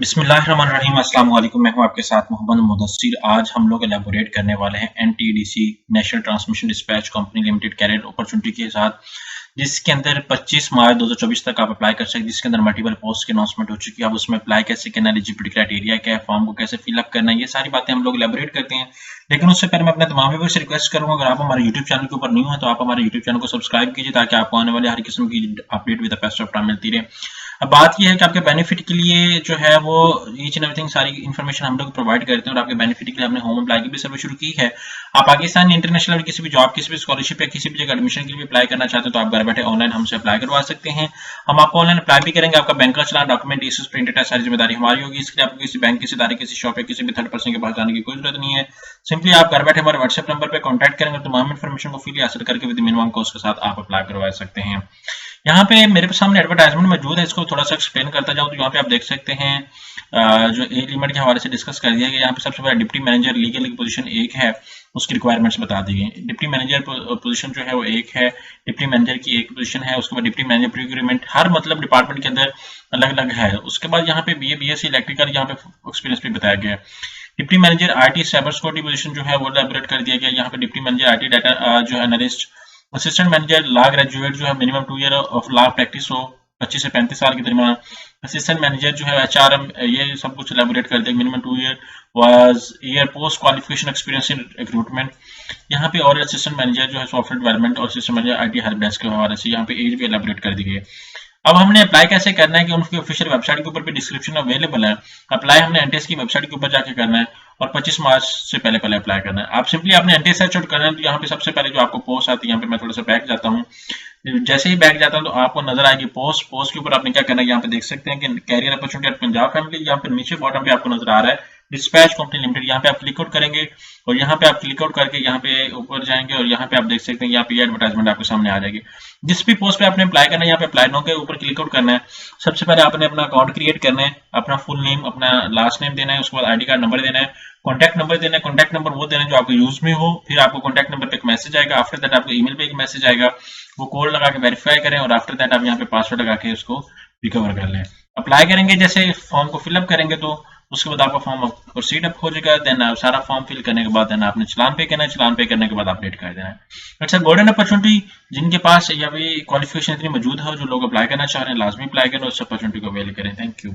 बिस्मिल्लाहिर्रहमानिर्रहीम अस्सलाम वालेकुम। मैं हूं आपके साथ मोहम्मद मुदस्सिर। आज हम लोग एलैबोरेट करने वाले हैं NTDC national transmission dispatch company limited career opportunity के साथ, जिसके अंदर 25 मार्च 2024 तक आप अप्लाई कर सकते हैं, जिसके अंदर मल्टीपल पोस्ट की अनाउंसमेंट हो चुकी है। अब उसमें अप्लाई कैसे करना है, एलिजिबिलिटी क्राइटेरिया क्या है, फॉर्म को कैसे फिलअप करना है, ये सारी बातें हम लोग एलैबोरेट करते हैं। लेकिन उससे पहले मैं अपने तमाम व्यूअर्स से रिक्वेस्ट करूंगा, अगर आप हमारे यूट्यूब चैनल के ऊपर न्यू हैं तो आप हमारे यूट्यूब चैनल को सब्सक्राइब कीजिए, ताकि आपको आने वाले हर किस्म की update with the best of time मिलती रहे। अब बात यह है कि आपके बेनिफिट के लिए जो है वो ईच एंड एवरीथिंग सारी इन्फॉर्मेशन हम लोग प्रोवाइड करते हैं, और आपके बेनिफिट के लिए हमने होम अप्लाई की भी सर्विस शुरू की है। आप पाकिस्तान इंटरनेशनल किसी भी जॉब, किसी भी स्कॉलरशिप या किसी भी जगह एडमिशन के लिए अप्लाई करना चाहते हैं तो आप घर बैठे ऑनलाइन हमसे अप्लाई करवा सकते हैं। हम आपको ऑनलाइन अप्लाई भी करेंगे। आपका बैंक का चलान, डॉक्यूमेंट, इस प्रिंटेड है, सारी जिम्मेदारी हमारी होगी। इसके लिए आपको किसी बैंक, किसी इदारे, किसी शॉप या किसी भी थर्ड पर्सन के पास जाने की कोई जरूरत नहीं है। सिंपली आप घर बैठे हमारे व्हाट्सएप नंबर पर कॉन्टैक्ट करेंगे, तमाम इन्फॉर्मेशन को फ्री हासिल करके विद मिनिमम कॉस्ट के साथ आप अप्लाई करवा सकते हैं। यहाँ पे मेरे सामने एडवर्टाइजमेंट मौजूद है, इसको थोड़ा सा एक्सप्लेन करता जाऊँ तो यहाँ पे आप देख सकते हैं जो एज लिमिट के हवाले से डिस्कस कर दिया गया। यहाँ पे सबसे पहले डिप्टी मैनेजर लीगल की पोजीशन एक है, उसकी रिक्वायरमेंट्स बता दी गई। डिप्टी मैनेजर पोजीशन जो है वो एक है, डिप्टी मैनेजर की एक पोजीशन है। उसके बाद डिप्टी मैनेजर प्रोक्योरमेंट, हर मतलब डिपार्टमेंट के अंदर अलग अलग है। उसके बाद यहाँ पे बीए बीएससी इलेक्ट्रिकल यहाँ पे एक्सपीरियंस भी बताया गया है। Deputy manager IT cyber security position जो है वो एलैबोरेट कर दिया गया। यहाँ पे डिप्टी मैनेजर आईटी डाटा जो analyst, assistant manager law graduate जो है, minimum 2 year of law practice हो, 25 से 35 साल के दरमियान। असिस्टेंट मैनेजर जो है एचआरएम, ये सब कुछ एलैबोरेट कर देंगे। Minimum 2 year was year post qualification experience in recruitment. यहाँ पे और असिस्टेंट मैनेजर जो है सॉफ्टवेयर डेवलपमेंट और assistant manager IT help desk के हवाले से यहाँ पे एज भी एलैबोरेट कर दी गई है। अब हमने अप्लाई कैसे करना है कि उनकी ऑफिशियल वेबसाइट के ऊपर भी डिस्क्रिप्शन अवेलेबल है। अप्लाई हमने एनटीएस की वेबसाइट के ऊपर जाके करना है और 25 मार्च से पहले पहले अप्लाई करना है। आप सिंपली आपने एनटीएस सर्च आउट करना है, तो यहाँ पे सबसे पहले जो आपको पोस्ट आती है, यहाँ पे मैं थोड़ा सा बैक जाता हूँ। जैसे ही बैक जाता हूँ तो आपको नजर आएगी पोस्ट के ऊपर आपने क्या करना है, यहाँ पे देख सकते हैं कि career opportunity at Punjab family. यहाँ पे नीचे बॉटम पे आपको नजर आ रहा है डिस्पैच कंपनी लिमिटेड। यहाँ पे आप क्लिक आउट करेंगे और यहाँ पे आप क्लिक आउट करके यहाँ पे ऊपर जाएंगे और यहाँ पे आप देख सकते हैं यहाँ पे एडवर्टाइजमेंट आपके सामने आ जाएगी। जिस भी पोस्ट पे आपने अप्लाई करना है, यहाँ पे अप्लाई नाउ के ऊपर क्लिक आउट करना है। सबसे पहले आपने अपना अकाउंट क्रिएट करना है, अपना फुल नेम, अपना लास्ट नेम देना है, उसके बाद आईडी कार्ड नंबर देना है, कॉन्टैक्ट नंबर देना है। कॉन्टैक्ट नंबर वो देना है जो आपको यूज में हो। फिर आपको कॉन्टैक्ट नंबर पे एक मैसेज आएगा, आफ्टर दैट आपको ईमेल पे एक मैसेज आएगा, वो कोड लगा के वेरीफाई करें और आफ्टर दैट आप यहाँ पे पासवर्ड लगा के उसको रिकवर कर लें। अप्लाई करेंगे, जैसे फॉर्म को फिलअप करेंगे तो उसके बाद आपका फॉर्म प्रोसीड अप हो जाएगा। देन सारा फॉर्म फिल करने के बाद देन आपने चलान पे करना है, चलान पे करने के बाद अपडेट कर देना है। अच्छा, गोल्डन अपॉर्चुनिटी जिनके पास या भी क्वालिफिकेशन इतनी मौजूद है, जो लोग अप्लाई करना चाह रहे हैं, लाजमी अप्लाई करें और उस अपॉर्चुनिटी को अवेल करें। Thank you.